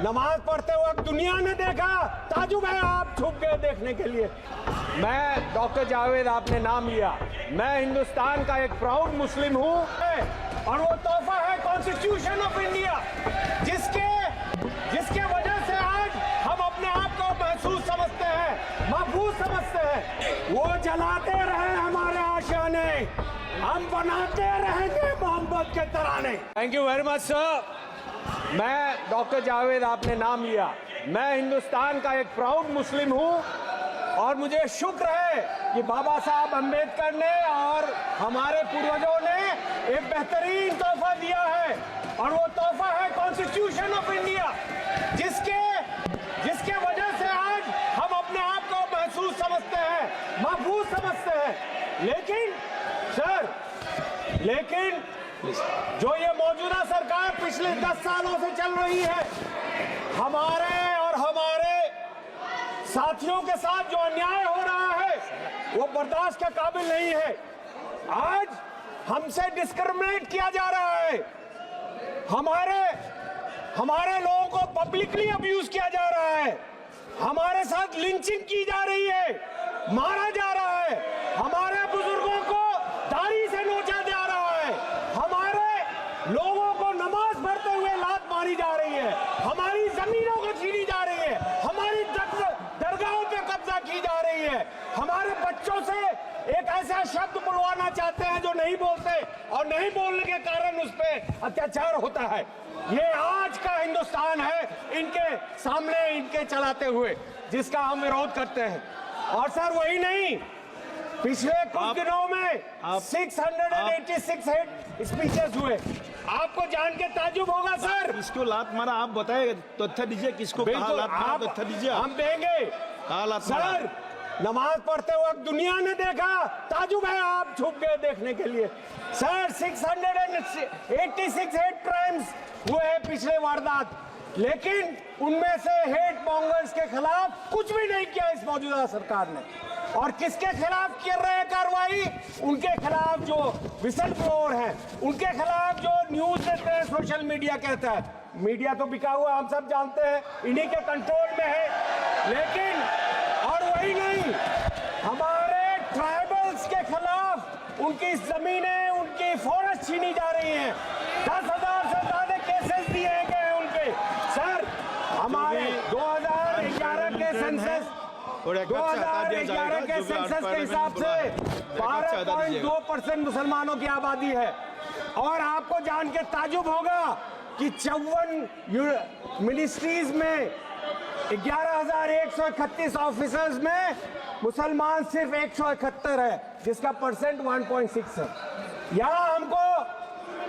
नमाज पढ़ते वक्त दुनिया ने देखा, ताजुब है आप छुप गए देखने के लिए। मैं डॉक्टर जावेद, आपने नाम लिया, मैं हिंदुस्तान का एक प्राउड मुस्लिम हूँ और वो तोहफा है कॉन्स्टिट्यूशन ऑफ इंडिया, जिसके वजह से आज हम अपने आप को महसूस समझते हैं, महफूज समझते हैं। वो जलाते रहे हमारे आशियाने, हम बनाते रहेंगे मोहब्बत के तराने। Thank you very much sir. मैं डॉक्टर जावेद, आपने नाम लिया, मैं हिंदुस्तान का एक प्राउड मुस्लिम हूँ और मुझे शुक्र है कि बाबा साहब अम्बेडकर ने और हमारे पूर्वजों ने एक बेहतरीन तोहफा दिया है और वो तोहफा है कॉन्स्टिट्यूशन ऑफ इंडिया, जिसके वजह से आज हम अपने आप को महसूस समझते हैं, महफूज समझते हैं। लेकिन जो ये मौजूदा सरकार पिछले 10 सालों से चल रही है, हमारे साथियों के साथ जो अन्याय हो रहा है वो बर्दाश्त के काबिल नहीं है। आज हमसे डिस्क्रिमिनेट किया जा रहा है, हमारे लोगों को पब्लिकली अब्यूज किया जा रहा है, हमारे साथ लिंचिंग की जा रही है, मारा जा रहा है, हमारे बुजुर्गों को दाढ़ी से नोचा जा रहा है, हमारे लोगों को नमाज पढ़ते हुए लात मारी जा रही है, हमारी जमीनों को छीनी जा रही है, हमारी दरगाहों पे कब्जा की जा रही है, हमारे बच्चों से एक ऐसा शब्द बुलवाना चाहते हैं जो नहीं बोलते और नहीं बोलने के कारण उस पर अत्याचार होता है। ये आज का हिंदुस्तान है इनके सामने, इनके चलाते हुए, जिसका हम विरोध करते हैं। और सर वही नहीं, पिछले कुछ दिनों में 686 स्पीचेस हुए। आपको जान के ताजुब होगा सर। किसको लात मारा आप बताए, तथ्य दीजिए, किसको कहा लात मारा, तथ्य दीजिए। हम देंगे सर। नमाज पढ़ते वक्त दुनिया ने देखा, ताजुब है आप छुप गए देखने के लिए। सर 686 हेट क्राइम्स हुए हैं पिछले वारदात, लेकिन उनमें से हेट मॉन्गर्स के खिलाफ कुछ भी नहीं किया इस मौजूदा सरकार ने। और किसके खिलाफ कर रहे हैं कार्रवाई? उनके खिलाफ जो विसल ब्लोअर हैं, उनके खिलाफ जो न्यूज देते हैं, सोशल मीडिया कहता है। मीडिया तो बिका हुआ, हम सब जानते हैं, इन्हीं के कंट्रोल में है। लेकिन और वही नहीं, हमारे ट्राइबल्स के खिलाफ उनकी जमीनें, उनकी फॉरेस्ट छीनी जा रही हैं। 10,000 से ज्यादा केसेस दिए गए हैं उनके। सर हमारे 2011 के सेंसस 2011 के सेंसस के हिसाब से 12.2% मुसलमानों की आबादी है। और आपको जान के ताजुब होगा कि 54 मिनिस्ट्रीज में 11,131 ऑफिसर्स में मुसलमान सिर्फ 171 है, जिसका परसेंट 1.6 है। यहाँ हमको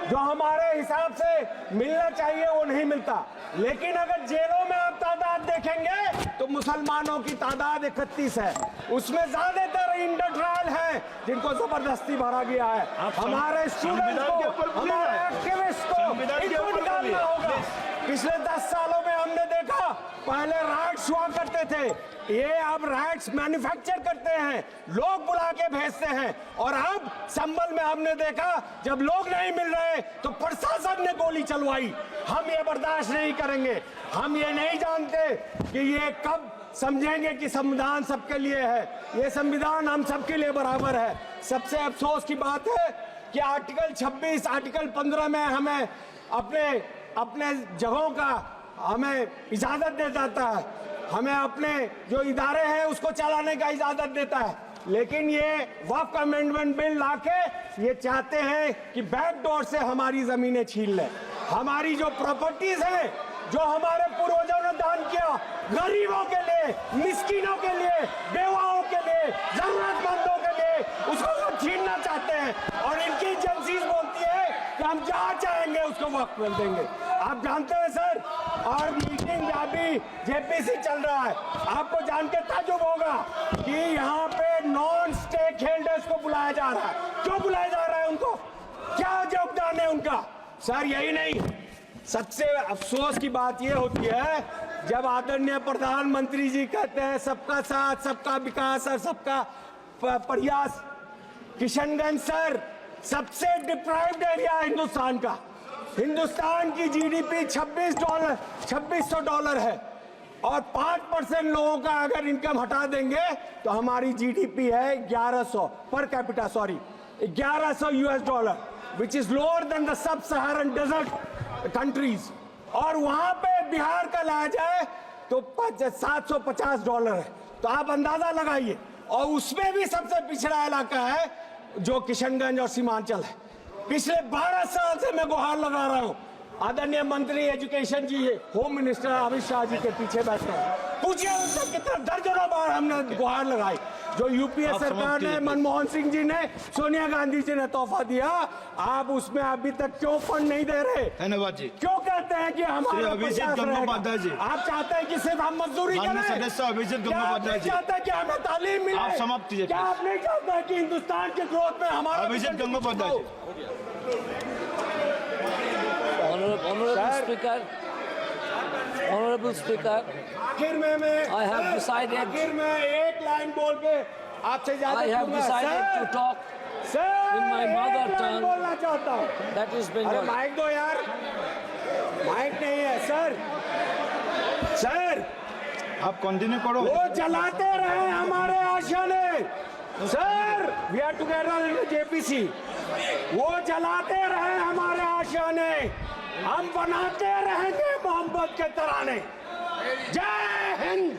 जो हमारे हिसाब से मिलना चाहिए वो नहीं मिलता। लेकिन अगर जेलों में आप तादाद देखेंगे तो मुसलमानों की तादाद 31 है, उसमें ज्यादातर इंटर ट्रायल है जिनको जबरदस्ती भरा गया है। हमारे स्टूडेंट्स को, हमारे एक्टिविस्ट को इनको निकालना होगा। पिछले 10 सालों में हमने देखा, पहले राइट्स हुआ करते थे, ये अब राइट्स मैन्युफैक्चर करते हैं, लोग बुला के भेजते हैं। और अब संभल में हमने देखा, जब लोग नहीं मिल रहे तो प्रशासन ने गोली चलवाई। हम ये बर्दाश्त नहीं करेंगे। हम ये नहीं जानते कि ये कब समझेंगे कि संविधान सबके लिए है। ये संविधान हम सबके लिए बराबर है। सबसे अफसोस की बात है कि आर्टिकल 26, आर्टिकल 15 में हमें अपने जगहों का हमें इजाजत दे जाता है, हमें अपने जो इदारे हैं उसको चलाने का इजाजत देता है। लेकिन ये वक्फ अमेंडमेंट बिल लाके ये चाहते हैं कि बैकडोर से हमारी जमीनें छीन लें। हमारी जो प्रॉपर्टीज हैं, जो हमारे पूर्वजों ने दान किया, गरीबों के लिए, मिस्किनों के लिए, बेवाओं के लिए, जरूरतमंदों के लिए, उसको सब छीनना चाहते हैं। और इनकी एजेंसीज बोलती है कि हम जहाँ चाहेंगे उसको वक्त मिल देंगे। आप जानते हैं सर। और मीटिंग अभी जेपीसी चल रहा है, आपको जान के ताजुब होगा कि यहाँ पे नॉन स्टेक होल्डर्स को बुलाया जा रहा है। क्यों बुलाया जा रहा है उनको? क्या योगदान है उनका? सर यही नहीं, सबसे अफसोस की बात यह होती है जब आदरणीय प्रधानमंत्री जी कहते हैं सबका साथ, सबका विकास और सबका प्रयास। किशनगंज सर सबसे डिप्राइव्ड एरिया है हिंदुस्तान का, हिंदुस्तान की जीडीपी $2600 है और 5% लोगों का अगर इनकम हटा देंगे तो हमारी जीडीपी है 1100 per capita, sorry $1100, which is lower than the sub Saharan desert countries. और वहां पे बिहार का लाया जाए तो $750 है। तो आप अंदाजा लगाइए, और उसमें भी सबसे पिछड़ा इलाका है जो किशनगंज और सीमांचल है। पिछले 12 साल से मैं गुहार लगा रहा हूं, आदरणीय मंत्री एजुकेशन जी, होम मिनिस्टर अमित शाह जी के पीछे बैठे हैं, पूछिए उनसे कितना दर्जनों बार हमने गुहार लगाई। जो यूपीए सरकार ने, मनमोहन सिंह जी ने, सोनिया गांधी जी ने तोहफा दिया, आप उसमें अभी तक क्यों फंड नहीं दे रहे? धन्यवाद जी। क्यों कहते हैं कि हमारा अभिजीत गंगोपाध्याय जी, आप चाहते हैं कि सिर्फ हम मजदूरी करें? सदस्य अभिजीत गंगोपाध्याय जी, चाहते हैं कि हमें तालीम मिले? आप समाप्त कीजिए। क्या आप नहीं चाहते कि हिंदुस्तान के ग्रोथ में हमारा? अभिजीत गंगोपाध्याय जी। Honorable Speaker, आखिर में I have decided- आखिर में एक लाइन बोल के आपसे I have decided to talk in my mother tongue. बोलना चाहता हूँ। that is अरे Bengali. माइक दो यार, माइक नहीं है सर। सर आप कंटिन्यू करो। वो जलाते रहे हमारे आशियाने। Sir we are together in JPC. वो जलाते रहे हमारे आशियाने, हम बनाते रहेंगे मोहब्बत के तराने। जय हिंद।